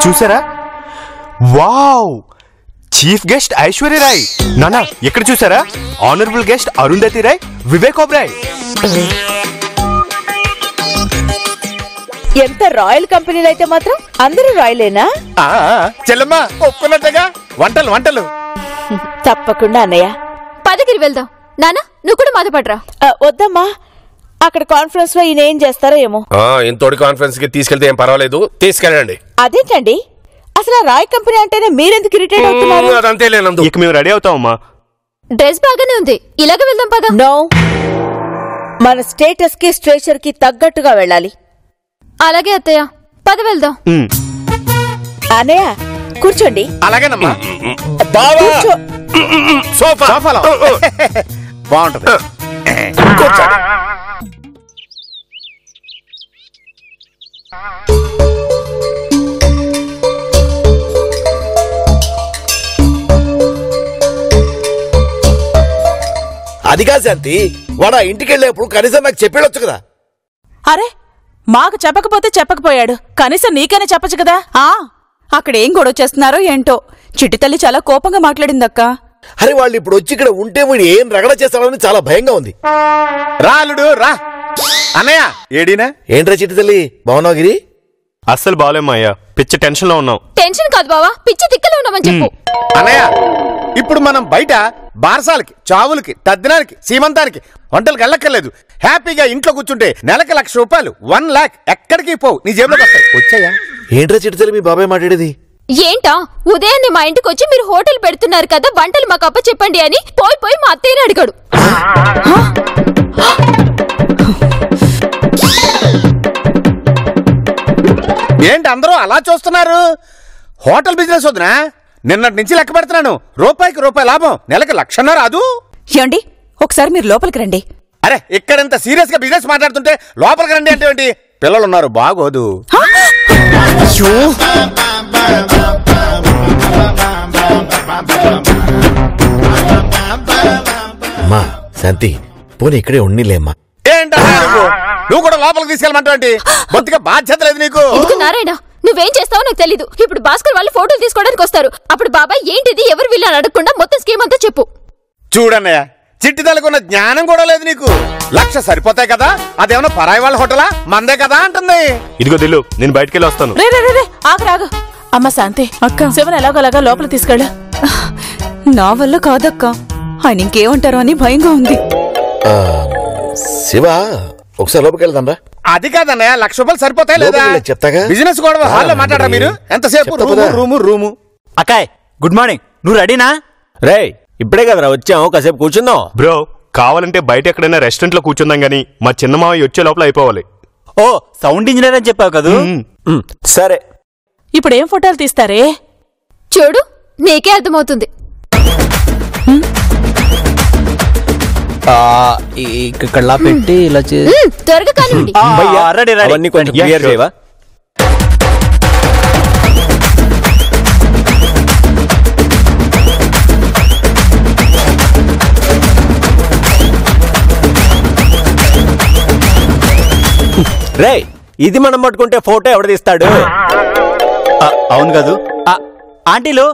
చూసారా? Wow, chief guest Aishwarya Rai. నానా ఎక్కడ చూసారా? Honourable guest Arundhati Roy, Vivek Oberoi. ఎంత రాయల్ కంపెనీలు అయితే మాత్రం అందరూ రాయలేనా? చెల్లమ్మా ఒప్పుకున్నట్టుగా వంటలు వంటలు. తప్పకుండా అన్నయ్య. పదగిరి వెళ్దాం. నానా నువ్వు కూడా మాతో పడరా. వద్దమ్మా, అక్కడ కాన్ఫరెన్స్ లో ఈయన ఏం చేస్తారో ఏమో. ఇంతోటి కాన్ఫరెన్స్ కి తీసుకెళ్తే ఏం పర్వాలేదు, తీసుకెళ్ళండి. అదేంటండి, అసలు రాయ్ కంపెనీ అంటేనే మీరెందుకు ఇరిటేట్ అవుతున్నారు? అదంతే లేనందు. ఇక మేము రెడీ అవుతామమ్మా. డ్రెస్ బాగానే ఉంది, ఇలాగే వెళ్దాం పద. నో, మన స్టేటస్ కి స్ట్రేచర్ కి తగ్గట్టుగా వెళ్ళాలి. అలాగే అత్తయ్య, పద వెళ్దాం. అన్నయ్య కూర్చోండి. అలాగేనమ్మా. సోఫాలో బాగుంటది. కూర్చోండి. అదిగా శాంతి, వాడు ఇంటికి వెళ్ళేప్పుడు కనీసం నాకు చెప్పేయొచ్చు కదా. అరే, మాకు చెప్పకపోతే చెప్పకపోయాడు, కనీసం నీకైనా చెప్పచ్చు కదా. అక్కడేం గొడవ చేస్తున్నారో ఏంటో. చిట్టి తల్లి చాలా కోపంగా మాట్లాడిందక్క. అరే వాళ్ళు ఇప్పుడు వచ్చి ఇక్కడ ఉంటే వీడు ఏం రగడ చేస్తాడని చాలా భయంగా ఉంది. రాలుడు రా. అన్నయ్య ఏడీనా? ఏంట్రా చిట్టి తల్లి, బాగున్నావు గిరి? అస్సలు బాగాలేమ్మా అయ్యా, పిచ్చి టెన్షన్ లో ఉన్నాం. టెన్షన్ కాదు బావా, పిచ్చి తిక్కలో ఉన్నామని చెప్పు. అన్నయ్య ఇప్పుడు మనం బయట బారసాలకి, చావులకి, తద్దినానికి, సీమంతానికి వంటలకు వెళ్ళక్కర్లేదు. హ్యాపీగా ఇంట్లో కూర్చుంటే నెలకి ₹1,00,000, 1 lakh ఎక్కడికి పోవు, నీ జేబులోకి వస్తాయి. వచ్చాయా? ఏంట్రా చిట్టి తల్లి మీ బాబాయ్ మాట్లాడేది? ఏంటా ఉదయాన్నే మా ఇంటికి వచ్చి మీరు హోటల్ పెడుతున్నారు కదా, వంటలు మాకు అప్ప చెప్పండి అని పోయి పోయి మా అత్తయ్యని అడిగాడు. ఏంటి అందరూ అలా చూస్తున్నారు? హోటల్ బిజినెస్ వద్దునా? నిన్నటి నుంచి లెక్క పెడుతున్నాను. రూపాయికి రూపాయి లాభం, నెలకి 1,00,000 రాదు. ఏమండి, ఒకసారి మీరు లోపలికి రండి. అరే ఇక్కడంత సీరియస్ గా బిజినెస్ మాట్లాడుతుంటే లోపలికి రండి అంటే ఏంటి? పిల్లలున్నారు, బాగోదు. అమ్మా శాంతి, పోనీ ఇక్కడే ఉండిలేమ్మా. ఏంటన్నా నువ్వు కూడా లోపలికి తీసుకెళ్ళమంటే బొత్తిగా బాధ్యత లేదు నీకు. నారాయణ, నువ్వేం చేస్తావో నాకు తెలీదు. ఇప్పుడు భాస్కర్ వాళ్ళు ఫోటోలు తీసుకోవడానికి వస్తారు. అప్పుడు బాబాయ్ ఏంటిది ఎవరు వీళ్ళని అడగకుండా మొత్తం స్కీమ్ అంతా చెప్పు. చూడన్నయ్య, చిట్టి తలకున్న జ్ఞానం కూడా లేదు నీకు. 1,00,000 సరిపోతాయి కదా, అదేమన్నా పరాయి వాళ్ళ హోటలా, మందే కదా అంటుంది. ఇదిగో దిల్లు, నేను బయటకెళ్ళి వస్తాను. ఆగు. అమ్మ శాంతి, అక్క శివన్ ఎలాగోలాగా లోపల తీసుకెళ్ళు. నా వల్ల కాదక్క, ఆయన ఇంకేమంటారో అని భయంగా ఉంది. శివ, ఒకసారి లోపలికి వెళ్దాంరా. అది కాదన్నయ్య, ₹1,00,000 సరిపోతాయి లేదా? చెప్తాగా. బిజినెస్ కూడా హాల్లో మాట్లాడరా మీరు? ఎంతసేపు రూము. అక్కాయ్ గుడ్ మార్నింగ్, నువ్వు రెడీనా? రే ఇప్పుడే కదరా వచ్చాము, కాసేపు కూర్చుందాం. బ్రో కావాలంటే బయట ఎక్కడైనా రెస్టారెంట్ లో కూర్చుందాం గానీ మా చిన్న మావయ్య వచ్చే లోపల అయిపోవాలి. ఓ సౌండ్ ఇంజనీర్ అని చెప్పావు కదా. సరే, ఇప్పుడు ఏం ఫోటోలు తీస్తారే? చూడు, నీకే అర్థమవుతుంది. ఇక్కడ పెట్టి ఇలా త్వరగా కానివ్వండి. అవన్నీ కొంచెం క్లియర్ చేయవా? రే ఇది మనం పట్టుకుంటే ఫోటో ఎవడ తీస్తాడు? అవును కాదు. ఆంటీలు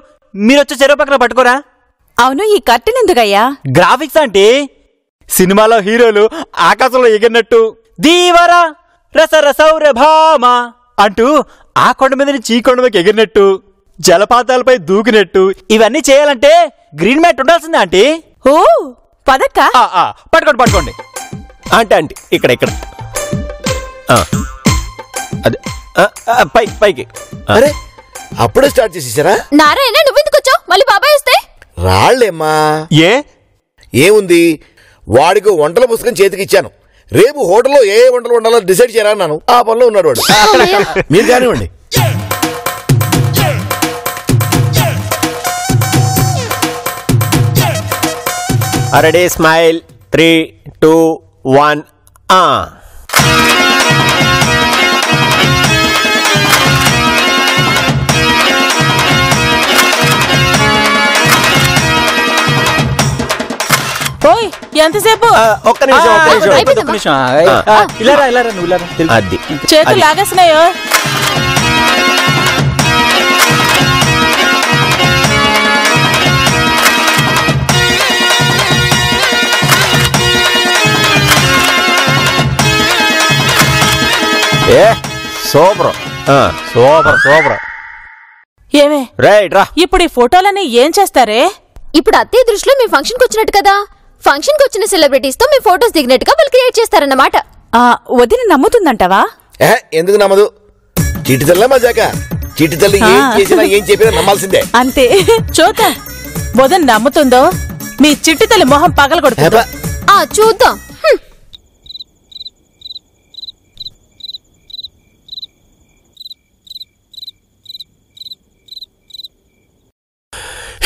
మీరొచ్చే చెరువు పక్కన పట్టుకోరా. అవును, ఈ కర్టెన్ ఎందుకయ్యా? గ్రాఫిక్స్ అంటే సినిమాలో హీరోలు ఆకాశంలో ఎగిరినట్టు దీవరా రసరసౌర భామ అంటూ ఆ కొండ మీద నుంచి ఈ కొండ మీదకి ఎగిరినట్టు, జలపాతాలపై దూకినట్టు ఇవన్నీ చేయాలంటే గ్రీన్ మ్యాట్ ఉండాల్సిందే ఆంటీ. ఓ పదక్క. పట్టుకోండి ఆంటీ ఇక్కడ అదే పైకి. అరే అప్పుడే స్టార్ట్ చేసేసారా? నారాయణ, నువ్వెందుకు వచ్చావు? మళ్ళీ బాబాయ్ వస్తే రాళ్లేమ్మా. ఏముంది, వాడికి వంటల పుస్తకం చేతికి ఇచ్చాను. రేపు హోటల్లో ఏ వంటలు వండాలో డిసైడ్ చేయరా అన్నాను. ఆ పనిలో ఉన్నాడు వాడు. మీరు కానివ్వండి. Ready, smile, 3, 2, 1. ఓయ్ ఎంతసేపు? ఒక్క నిమిషం. ఇలారా నువ్వు అది చేతులు లాగేస్తున్నాయో. Super super super. ఏమే రైట్ రా. ఇప్పుడు ఈ ఫోటోలని ఏం చేస్తారే? ఇప్పుడు అత్తయ్య దృష్టిలో మీ ఫంక్షన్కి వచ్చినట్టు కదా, ఫంక్షన్కి వచ్చిన సెలబ్రిటీస్ తో మీ ఫోటోస్ దిగినట్టుగా వాళ్ళు క్రియేట్ చేస్తారన్నమాట. వదిన నమ్ముతుందంటావా? ఎందుకు నమ్మదు? చిట్టి తల్ల మజాక. చిట్టి తల్లి ఏం చేసినా ఏం చెప్పినా నమ్మాల్సిందే. అంతే. చూద్దాం వదిన నమ్ముతుందో మీ చిట్టి తల్లి మొహం పగలగొడుతుందో. చూద్దాం.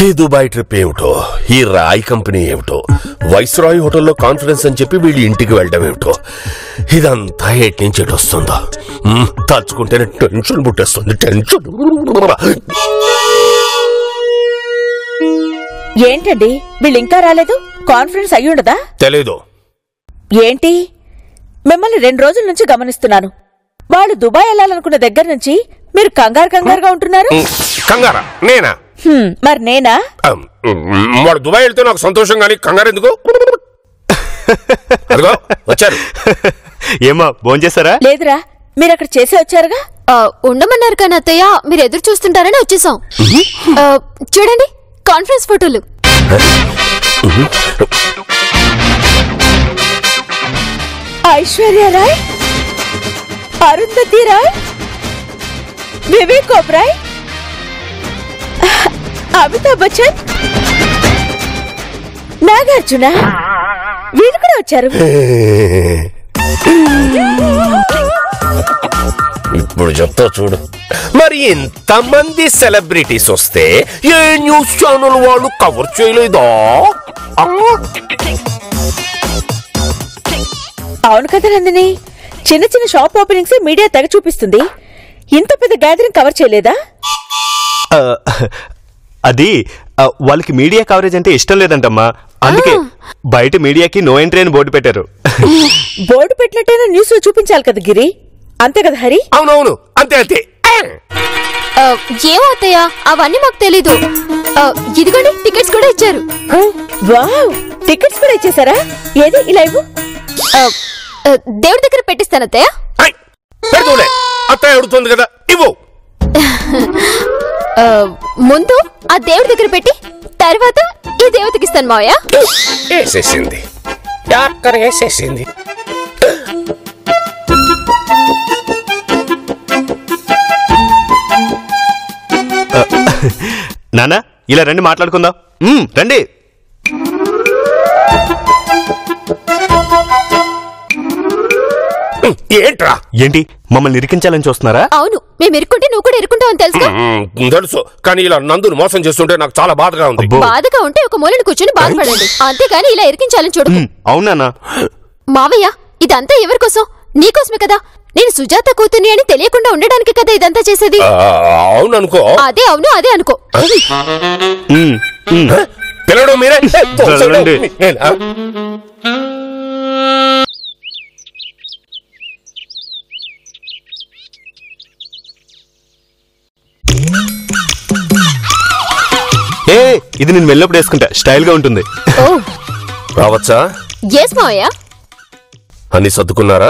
ఈ దుబాయ్ ట్రిప్ ఏమిటో, ఈ రాయ్ కంపెనీ ఏమిటో, వైస్రాయ్ హోటల్లో కాన్ఫరెన్స్ అని చెప్పి వీళ్ళు ఇంటికి వెళ్ళడం ఏమిటో, ఇదంతా ఎటు నుంచి ఎటు వస్తుందో తలుచుకుంటేనే టెన్షన్ పుట్టేస్తుంది. టెన్షన్. ఏంటండి వీళ్ళు ఇంకా రాలేదు? కాన్ఫరెన్స్ అయ్యుండదా? తెలీదు. ఏంటి మిమ్మల్ని 2 రోజుల నుంచి గమనిస్తున్నాను. వాళ్ళు దుబాయ్ వెళ్ళాలనుకున్న దగ్గర నుంచి మీరు కంగారుగా ఉంటున్నారు. కంగారా? నేనా? మరి నేనా? వాడు దుబాయ్ వెళ్తే నాకు సంతోషం, కానీ కంగారు ఎందుకు? అదిగో వచ్చారు. ఏమా భోంచేశారా? లేదురా, మీరు అక్కడ చేసి వచ్చారుగా. ఉండమన్నారు కానీ అత్తయ్య మీరు ఎదురు చూస్తుంటారని వచ్చేసాం. చూడండి కాన్ఫరెన్స్ ఫోటోలు. ఐశ్వర్య రాయ్, అరుంధతి రాయ్, వివేక్ ఓబ్రాయ్, అమితాబ్ బచ్చన్, నాగార్జున వీళ్ళు కూడా వచ్చారు. ఇప్పుడు చెప్తా చూడు. మరి ఎంతమంది సెలబ్రిటీస్ వస్తే ఏ న్యూస్ ఛానల్ వాళ్ళు కవర్ చేయలేదా? అవును కదా నందిని, చిన్న షాప్ ఓపెనింగ్స్ మీడియా తెగ చూపిస్తుంది. ఇంత పెద్ద గ్యాదరింగ్ కవర్ చేయలేదా? అది వాళ్ళకి మీడియా కవరేజ్ అంటే ఇష్టం లేదంటమ్మా. అందుకే బయట మీడియాకి నో ఎంట్రీ అని బోర్డు పెట్టారు. బోర్డు పెట్టినట్టయినా న్యూస్ లో చూపించాలి కదా గిరి. అంతే కదా హరి? అవునవును, అంతే అంతే. ఏమో అత్తయ్య అవన్నీ మాకు తెలీదు. ఇదిగోండి టికెట్స్ కూడా ఇచ్చారు. వావ్, టికెట్స్ కూడా ఇచ్చేసారా? ఏది ఇలా ఇవ్వు. దేవుడి దగ్గర పెట్టిస్తాను అత్తయ్య. అత్తయ్య అడుగుతుంది కదా, ఇవ్వు. ముందు ఆ దేవుడి దగ్గర పెట్టి తర్వాత ఈ దేవతకి ఇస్తాను మావయ్య. వేసేసింది వేసేసింది. నానా ఇలా రండి మాట్లాడుకుందాం. రండి. ఏంట్రా? ఏంటి మమ్మల్ని ఇరికించాలని చూస్తున్నారా? అవును, మేము ఇరుక్కుంటే నువ్వు కూడా ఇరుక్కుంటావు అని తెలుసు. తెలుసు, కానీ ఇలా నందుని మోసం చేస్తుంటే నాకు చాలా బాధగా ఉంది. బాధగా ఉంటే ఒక మూలని కూర్చొని బాధపడండి, అంతేగాని ఇలా ఇరికించాలని చూడు. అవునా మావయ్య, ఇదంతా ఎవరి కోసం? నీకోసమే కదా. నేను సుజాత కూతుని అని తెలియకుండా ఉండడానికి కదా ఇదంతా చేసేది. అవును అనుకో. అదే అవును, అదే అనుకో. పిల్లడు మీరే. ఇది నేను వెళ్ళినప్పుడు వేసుకుంటా, స్టైల్ గా ఉంటుంది. రావచ్చా? ఎస్ మావయ్య. అన్ని సర్దుకున్నారా?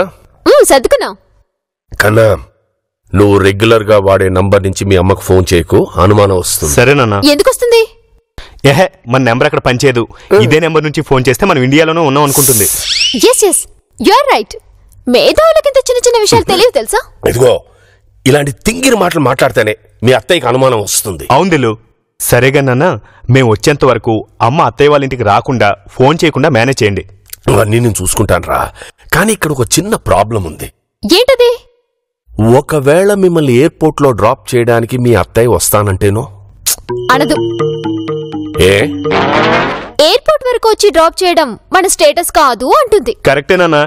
సర్దుకున్నాం. కన్నా, నువ్వు రెగ్యులర్ గా వాడే నంబర్ నుంచి మీ అమ్మకు ఫోన్ చేయకు, అనుమానం వస్తుంది. సరేనన్నా. ఎందుకు వస్తుంది? ఏహే, మన నెంబర్ అక్కడ పనిచేయదు. ఇదే నెంబర్ నుంచి ఫోన్ చేస్తే మనం ఇండియాలోనే ఉన్నాం అనుకుంటుంది. Yes you are right. మేధావులకింత చిన్న విషయాలు తెలియదు తెలుసా? ఇదిగో, ఇలాంటి తింగిరి మాటలు మాట్లాడితేనే మీ అత్తయ్యకి అనుమానం వస్తుంది. అవును దిల్లు. సరేగా నాన్న, మేము వచ్చేంత వరకు అమ్మ అత్తయ్య వాళ్ళ ఇంటికి రాకుండా ఫోన్ చేయకుండా మేనేజ్ చేయండి. అవన్నీ నేను చూసుకుంటాను రా. కానీ ఇక్కడ ఒక చిన్న ప్రాబ్లం ఉంది. ఏంటది? ఒకవేళ మిమ్మల్ని ఎయిర్పోర్ట్ లో డ్రాప్ చేయడానికి మీ అత్తయ్య వస్తానంటేనో? అనదు. ఏ? ఎయిర్పోర్ట్ వరకు వచ్చి డ్రాప్ చేయడం మన స్టేటస్ కాదు అంటుంది. కరెక్టేనా?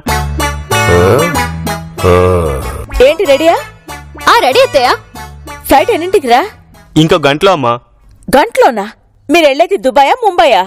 ఏంటి రెడీయా? రెడీ అత్తయ్య. ఫ్లైట్ ఎన్నింటికి రా? ఇంకో గంటలో అమ్మా. గంటలోనా? మీరు వెళ్ళేది దుబాయా ముంబయా?